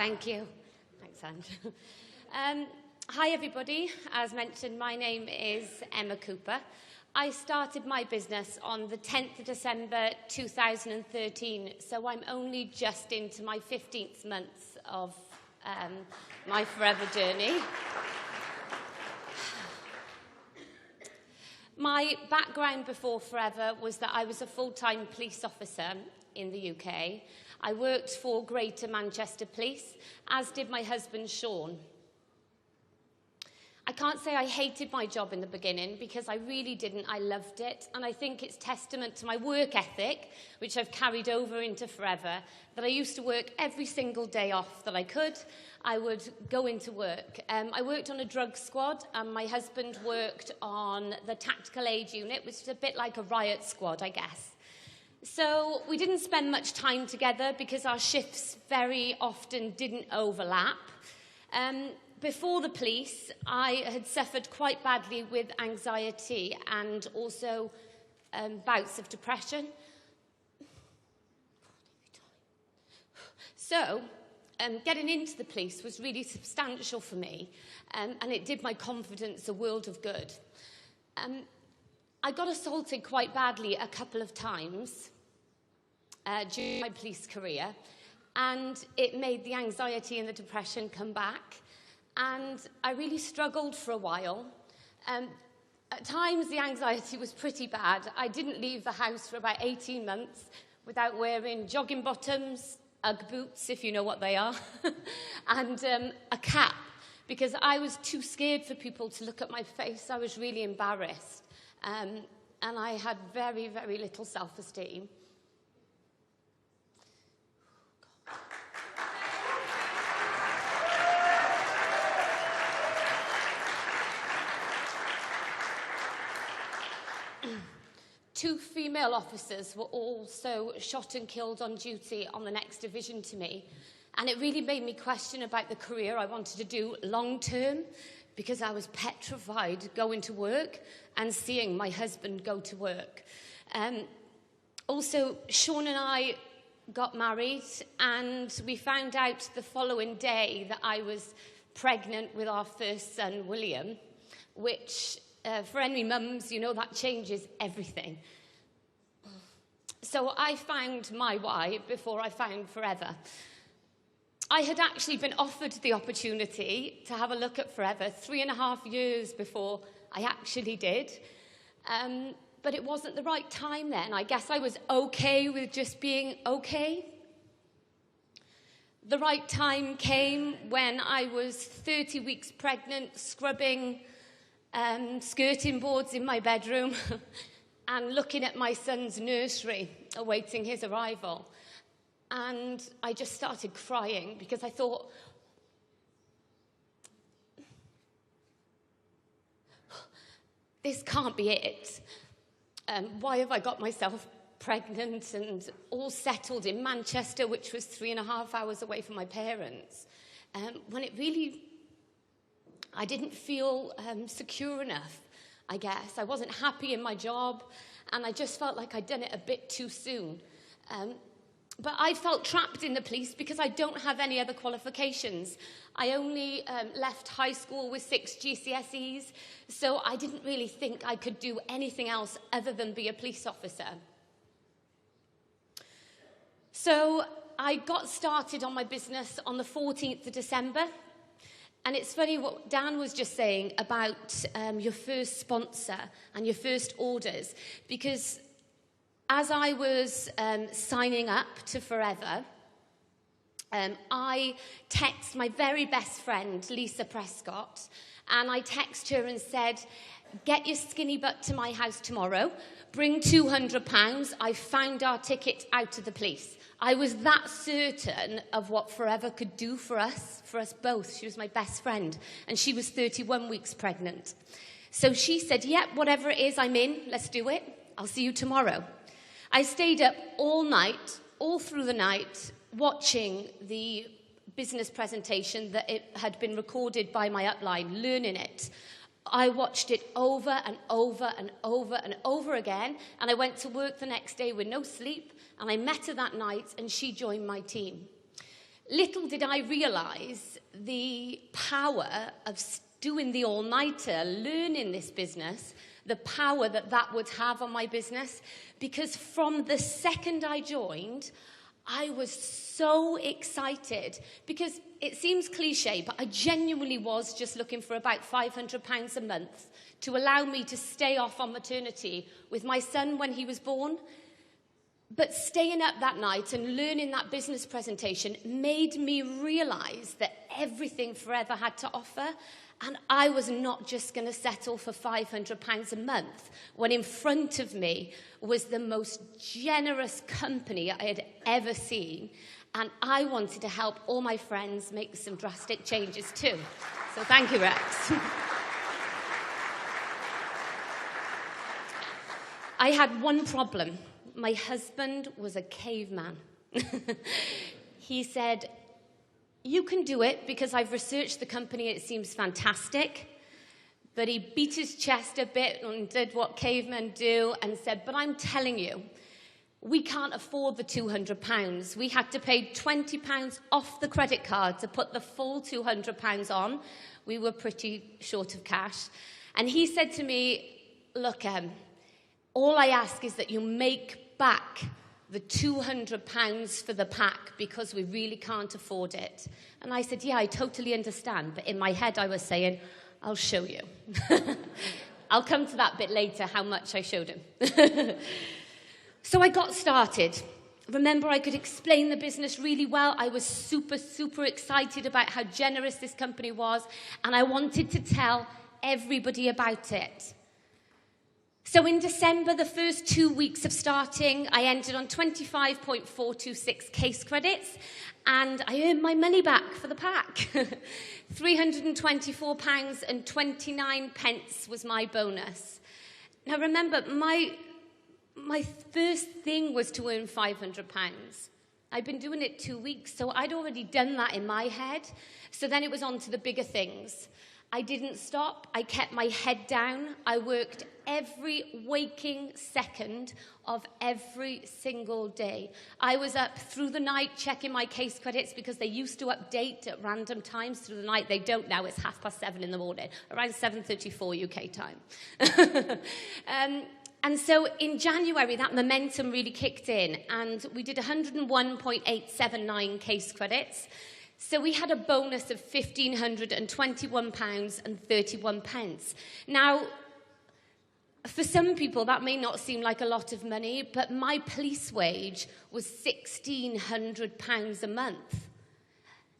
Thank you. Thanks, Andrew. Hi, everybody. As mentioned, my name is Emma Cooper. I started my business on the 10th of December 2013, so I'm only just into my 15th month of my forever journey. My background before Forever was that I was a full-time police officer in the UK. I worked for Greater Manchester Police, as did my husband, Sean. I can't say I hated my job in the beginning, because I really didn't. I loved it, and I think it's testament to my work ethic, which I've carried over into Forever, that I used to work every single day off that I could. I would go into work. I worked on a drug squad, and my husband worked on the tactical aid unit, which is a bit like a riot squad, I guess. So we didn't spend much time together because our shifts very often didn't overlap. Before the police, I had suffered quite badly with anxiety and also bouts of depression. So, getting into the police was really substantial for me, and it did my confidence a world of good. I got assaulted quite badly a couple of times during my police career, and it made the anxiety and the depression come back. And I really struggled for a while. At times, the anxiety was pretty bad. I didn't leave the house for about 18 months without wearing jogging bottoms, Ugg boots, if you know what they are, and a cap, because I was too scared for people to look at my face. I was really embarrassed. And I had very, very little self-esteem. Two female officers were also shot and killed on duty on the next division to me. And it really made me question about the career I wanted to do long term, because I was petrified going to work and seeing my husband go to work. Also, Sean and I got married, and we found out the following day that I was pregnant with our first son, William, which for any mums, you know, that changes everything. So I found my why before I found Forever. I had actually been offered the opportunity to have a look at Forever 3.5 years before I actually did. But it wasn't the right time then. I guess I was okay with just being okay. The right time came when I was 30 weeks pregnant, scrubbing skirting boards in my bedroom and looking at my son's nursery, awaiting his arrival. And I just started crying because I thought, this can't be it. Why have I got myself pregnant and all settled in Manchester, which was 3.5 hours away from my parents, when it really, I didn't feel secure enough, I guess. I wasn't happy in my job, and I just felt like I'd done it a bit too soon. But I felt trapped in the police because I don't have any other qualifications. I only left high school with 6 GCSEs, so I didn't really think I could do anything else other than be a police officer. So I got started on my business on the 14th of December. And it's funny what Dan was just saying about your first sponsor and your first orders, because as I was signing up to Forever, I text my very best friend, Lisa Prescott, and I text her and said, get your skinny butt to my house tomorrow, bring £200, I found our ticket out of the police. I was that certain of what Forever could do for us both. She was my best friend, and she was 31 weeks pregnant. So she said, yep, whatever it is, I'm in, let's do it. I'll see you tomorrow. I stayed up all night, all through the night, watching the business presentation that it had been recorded by my upline, learning it. I watched it over and over and over and over again, and I went to work the next day with no sleep, and I met her that night, and she joined my team. Little did I realise the power of doing the all-nighter, learning this business, the power that that would have on my business. Because from the second I joined, I was so excited. Because it seems cliche, but I genuinely was just looking for about £500 a month to allow me to stay off on maternity with my son when he was born. But staying up that night and learning that business presentation made me realise that everything Forever had to offer. And I was not just going to settle for £500 a month when in front of me was the most generous company I had ever seen. And I wanted to help all my friends make some drastic changes too. So thank you, Rex. I had one problem. My husband was a caveman. He said, "You can do it because I've researched the company, it seems fantastic." But he beat his chest a bit and did what cavemen do and said, "But I'm telling you, we can't afford the £200. We had to pay £20 off the credit card to put the full £200 on. We were pretty short of cash." And he said to me, "Look, all I ask is that you make back the £200 for the pack because we really can't afford it." And I said, "Yeah, I totally understand." But in my head, I was saying, "I'll show you." I'll come to that bit later, how much I showed him. So I got started. Remember, I could explain the business really well. I was super, super excited about how generous this company was, and I wanted to tell everybody about it. So in December, the first 2 weeks of starting, I ended on 25.426 case credits, and I earned my money back for the pack. £324.29 was my bonus. Now remember, my first thing was to earn £500. I'd been doing it 2 weeks, so I'd already done that in my head. So then it was on to the bigger things. I didn't stop. I kept my head down. I worked every waking second of every single day. I was up through the night checking my case credits because they used to update at random times through the night. They don't now. It's 7:30 in the morning, around 7:34 UK time. And so in January, that momentum really kicked in, and we did 101.879 case credits. So we had a bonus of £1,521.31. Now, for some people, that may not seem like a lot of money, but my police wage was £1,600 a month.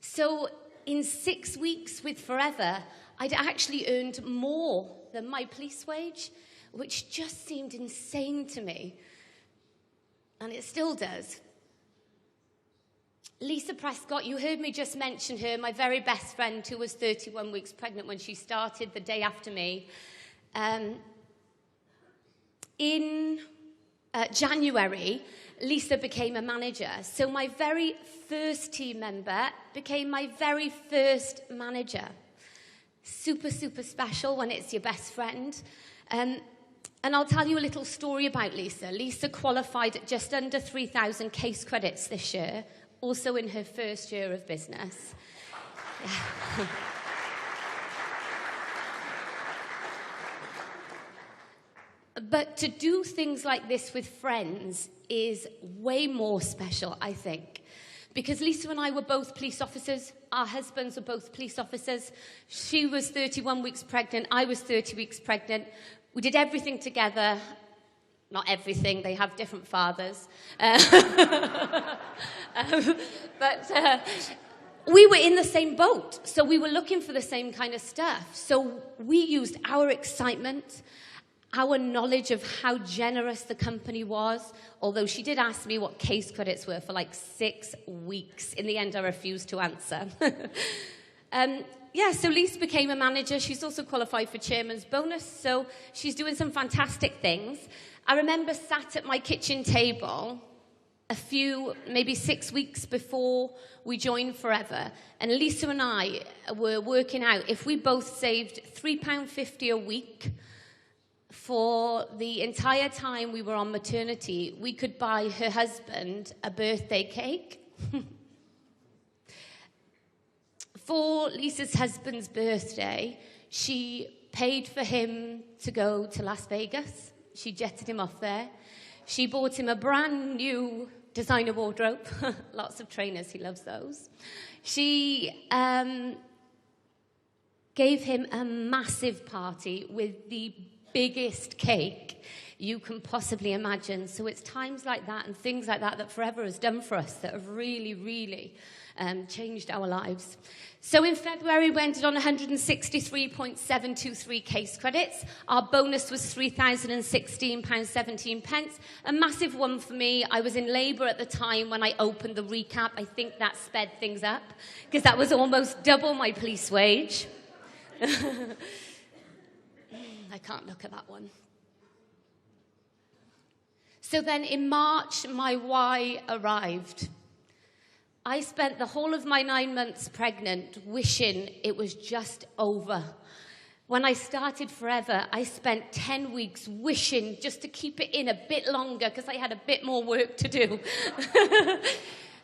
So in 6 weeks with Forever, I'd actually earned more than my police wage, which just seemed insane to me. And it still does. Lisa Prescott, you heard me just mention her, my very best friend who was 31 weeks pregnant when she started the day after me. In January, Lisa became a manager. So my very first team member became my very first manager. Super, super special when it's your best friend. And I'll tell you a little story about Lisa. Lisa qualified at just under 3,000 case credits this year, also in her first year of business. Yeah. But to do things like this with friends is way more special, I think. Because Lisa and I were both police officers. Our husbands were both police officers. She was 31 weeks pregnant. I was 30 weeks pregnant. We did everything together. Not everything. They have different fathers. But we were in the same boat. So we were looking for the same kind of stuff. So we used our excitement, our knowledge of how generous the company was, although she did ask me what case credits were for like 6 weeks. In the end, I refused to answer. So Lisa became a manager. She's also qualified for chairman's bonus, so she's doing some fantastic things. I remember sat at my kitchen table maybe 6 weeks before we joined Forever, and Lisa and I were working out if we both saved £3.50 a week for the entire time we were on maternity, we could buy her husband a birthday cake. For Lisa's husband's birthday, she paid for him to go to Las Vegas. She jetted him off there. She bought him a brand new designer wardrobe. Lots of trainers, he loves those. She gave him a massive party with the biggest cake you can possibly imagine. So it's times like that and things like that that Forever has done for us that have really, really changed our lives. So in February, we ended on 163.723 case credits. Our bonus was £3,016.17. A massive one for me. I was in labour at the time when I opened the recap. I think that sped things up, because that was almost double my police wage. I can't look at that one. So then in March, my why arrived. I spent the whole of my 9 months pregnant wishing it was just over. When I started Forever, I spent 10 weeks wishing just to keep it in a bit longer because I had a bit more work to do.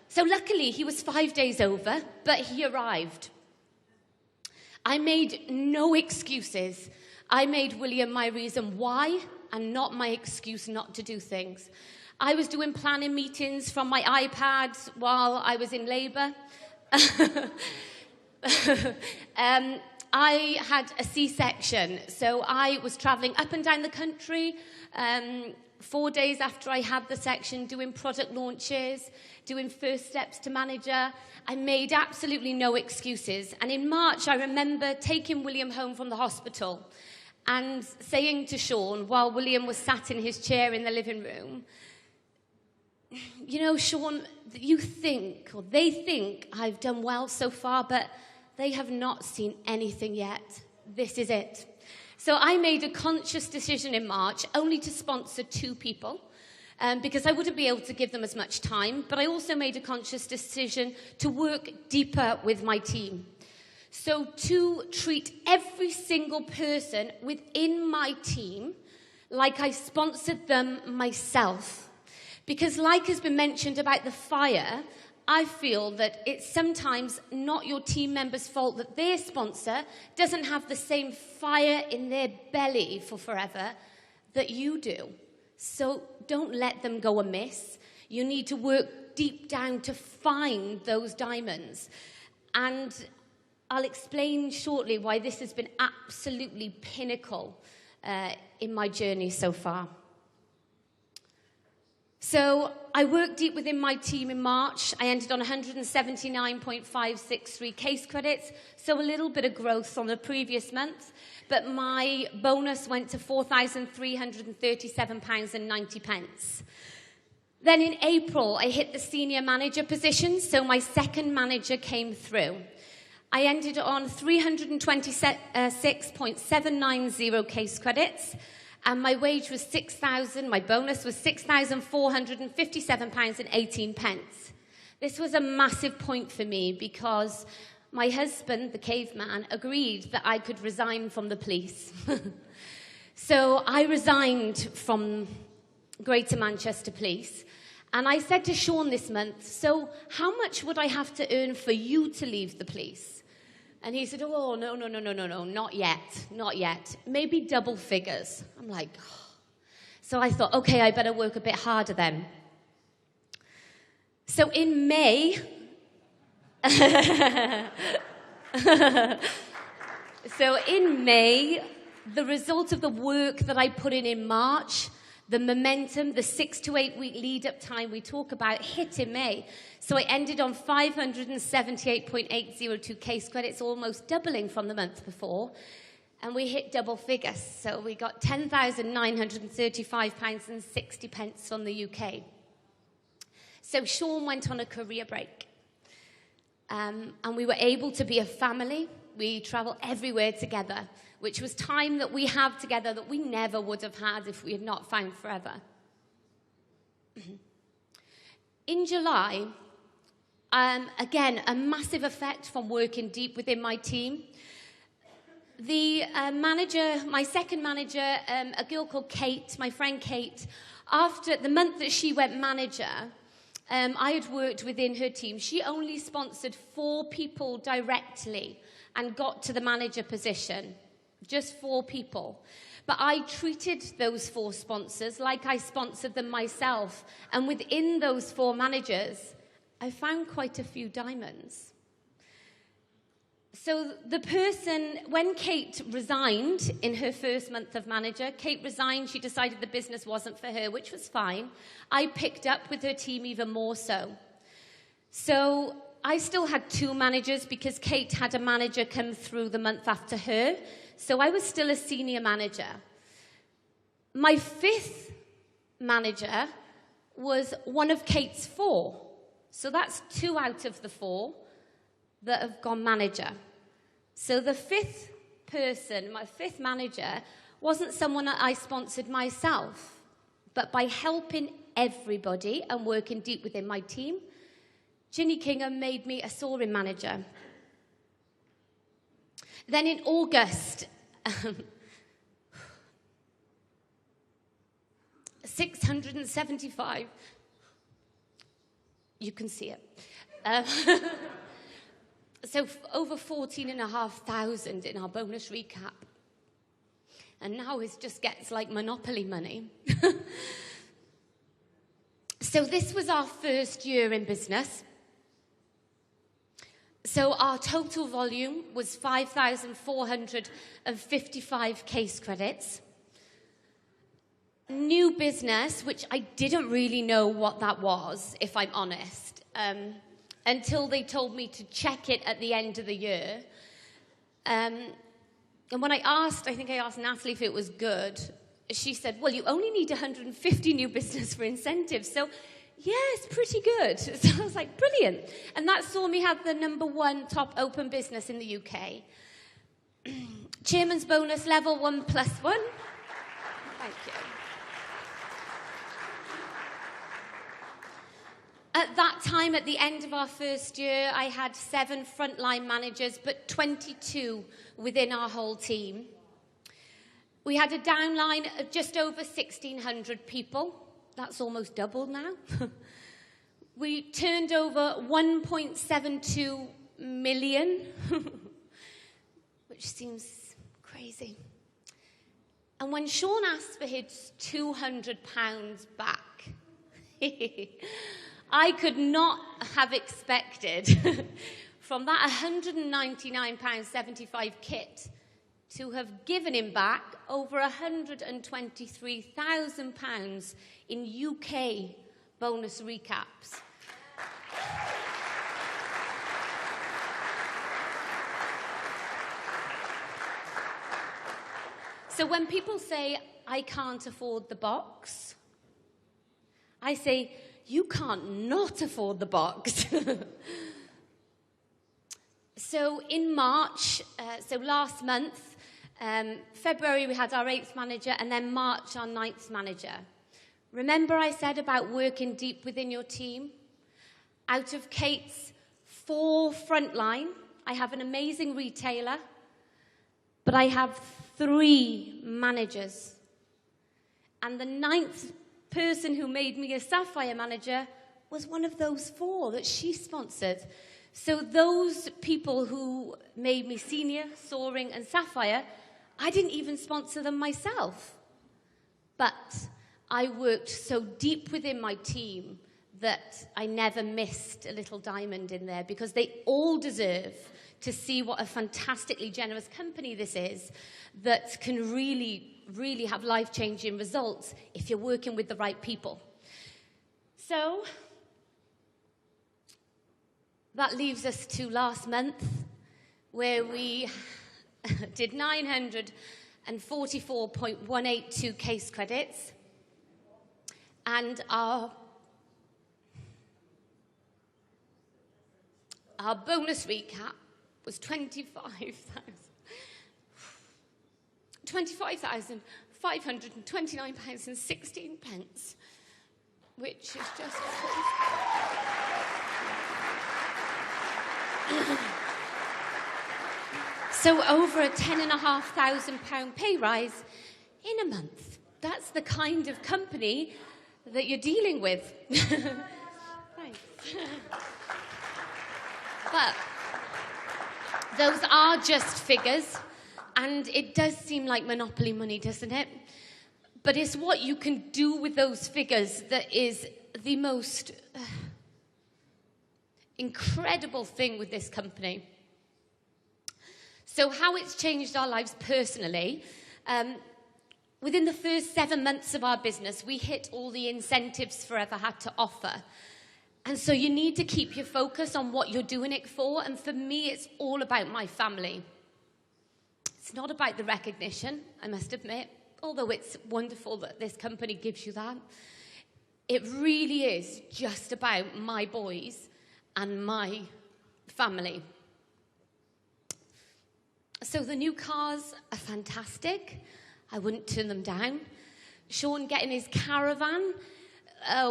So luckily, he was 5 days over, but he arrived. I made no excuses. I made William my reason why and not my excuse not to do things. I was doing planning meetings from my iPad while I was in labour. I had a C-section, so I was travelling up and down the country 4 days after I had the section, doing product launches, doing first steps to manager. I made absolutely no excuses. And in March, I remember taking William home from the hospital and saying to Sean, while William was sat in his chair in the living room, you know, Sean, you think, or they think I've done well so far, but they have not seen anything yet. This is it. So I made a conscious decision in March only to sponsor 2 people because I wouldn't be able to give them as much time, but I also made a conscious decision to work deeper with my team. So to treat every single person within my team like I sponsored them myself. Because like has been mentioned about the fire, I feel that it's sometimes not your team member's fault that their sponsor doesn't have the same fire in their belly for Forever that you do. So don't let them go amiss. You need to work deep down to find those diamonds. And I'll explain shortly why this has been absolutely pinnacle in my journey so far. So I worked deep within my team in March. I ended on 179.563 case credits, so a little bit of growth on the previous month, but my bonus went to £4,337.90. Then in April, I hit the senior manager position, so my second manager came through. I ended on 326.790 case credits, and my wage was my bonus was £6,457.18. This was a massive point for me because my husband, the caveman, agreed that I could resign from the police. So I resigned from Greater Manchester Police, and I said to Sean this month, so how much would I have to earn for you to leave the police? And he said, oh, no, not yet. Maybe double figures. I'm like, oh. So I thought, okay, I better work a bit harder then. So in May, the result of the work that I put in March, the momentum, the 6 to 8 week lead-up time we talk about hit in May. So I ended on 578.802 case credits, almost doubling from the month before. And we hit double figures. So we got £10,935.60 from the UK. So Sean went on a career break. And we were able to be a family. We travel everywhere together, which was time that we have together that we never would have had if we had not found Forever. In July, again, a massive effect from working deep within my team. The manager, my second manager, a girl called Kate, my friend Kate, after the month that she went manager, I had worked within her team. She only sponsored 4 people directly and got to the manager position. Just 4 people. But I treated those 4 sponsors like I sponsored them myself. And within those 4 managers, I found quite a few diamonds. So the person, when Kate resigned in her first month of manager, Kate resigned, she decided the business wasn't for her, which was fine. I picked up with her team even more so. So I still had 2 managers because Kate had a manager come through the month after her. So I was still a senior manager. My 5th manager was one of Kate's 4. So that's 2 out of the 4 that have gone manager. So the 5th person, my 5th manager, wasn't someone that I sponsored myself. But by helping everybody and working deep within my team, Ginny Kingham made me a soaring manager. Then in August, 675, you can see it. So over 14,500 in our bonus recap. And now it just gets like Monopoly money. So this was our first year in business. So our total volume was 5,455 case credits. New business, which I didn't really know what that was, if I'm honest, until they told me to check it at the end of the year. And when I asked Natalie if it was good, she said, well, you only need 150 new business for incentives. So, yeah, it's pretty good. So I was like, brilliant. And that saw me have the #1 top open business in the UK. Chairman's bonus level 1+1. Thank you. At that time, at the end of our first year, I had 7 frontline managers, but 22 within our whole team. We had a downline of just over 1,600 people. That's almost doubled now. We turned over 1.72 million, which seems crazy. And when Sean asked for his £200 back, I could not have expected from that £199.75 kit to have given him back over £123,000 in UK bonus recaps. So when people say, I can't afford the box, I say, you can't not afford the box. So in March, so last month, February we had our 8th manager, and then March our 9th manager. Remember I said about working deep within your team? Out of Kate's 4 frontline, I have an amazing retailer, but I have 3 managers. And the 9th person who made me a Sapphire manager was one of those 4 that she sponsored. So those people who made me senior, soaring, and Sapphire, I didn't even sponsor them myself. But I worked so deep within my team that I never missed a little diamond in there, because they all deserve to see what a fantastically generous company this is that can really, really have life-changing results if you're working with the right people. So that leaves us to last month, where we did 944.182 case credits, and our bonus recap was £25,529.16, which is just... So over a £10,500 pay rise in a month. That's the kind of company that you're dealing with. But those are just figures, and it does seem like monopoly money, doesn't it? But it's what you can do with those figures that is the most incredible thing with this company. So how it's changed our lives personally, within the first 7 months of our business, we hit all the incentives Forever had to offer. And so you need to keep your focus on what you're doing it for. And for me, it's all about my family. It's not about the recognition, I must admit, although it's wonderful that this company gives you that. It really is just about my boys and my family. So the new cars are fantastic. I wouldn't turn them down. Sean getting his caravan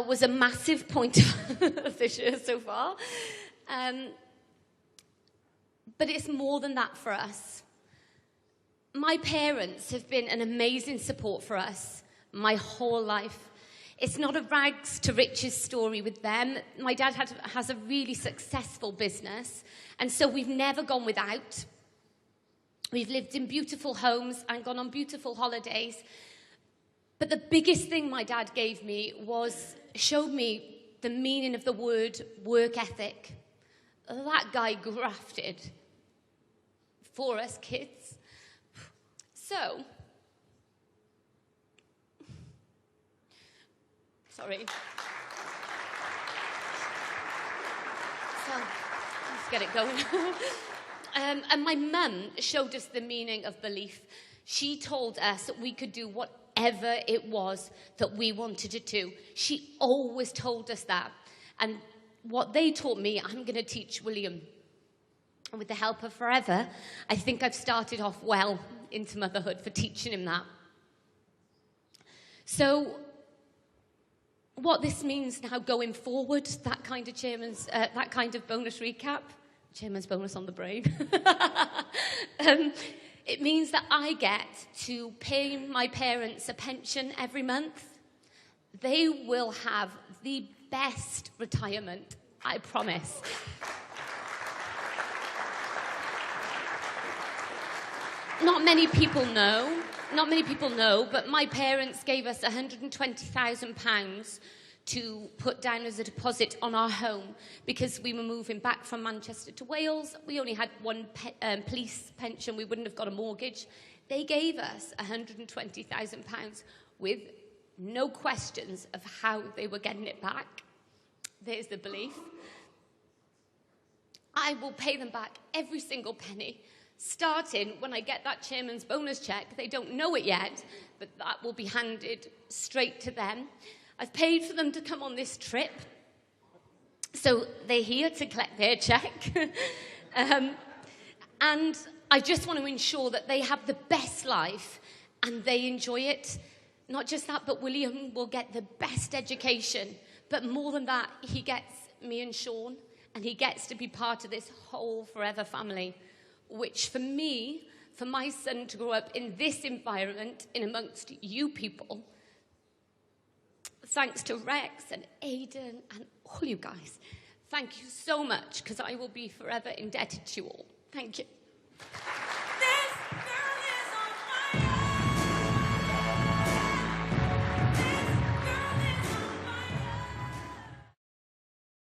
was a massive point of this year so far. But it's more than that for us. My parents have been an amazing support for us my whole life. It's not a rags to riches story with them. My dad has a really successful business, and so we've never gone without. We've lived in beautiful homes and gone on beautiful holidays. But the biggest thing my dad gave me showed me the meaning of the word work ethic. That guy grafted for us kids. So, sorry. So, let's get it going. And my mum showed us the meaning of belief. She told us that we could do whatever it was that we wanted to do. She always told us that. And what they taught me, I'm going to teach William. And with the help of Forever, I think I've started off well into motherhood for teaching him that. So what this means now going forward, that kind of bonus recap, Chairman's bonus on the brain. It means that I get to pay my parents a pension every month. They will have the best retirement, I promise. Not many people know, but my parents gave us £120,000 to put down as a deposit on our home because we were moving back from Manchester to Wales. We only had one police pension. We wouldn't have got a mortgage. They gave us £120,000 with no questions of how they were getting it back. There's the belief. I will pay them back every single penny, starting when I get that chairman's bonus check. They don't know it yet, but that will be handed straight to them. I've paid for them to come on this trip, so they're here to collect their check. And I just want to ensure that they have the best life and they enjoy it. Not just that, but William will get the best education. But more than that, he gets me and Sean, and he gets to be part of this whole Forever family, which for me, for my son to grow up in this environment, in amongst you people, thanks to Rex and Aidan and all you guys. Thank you so much, because I will be forever indebted to you all. Thank you.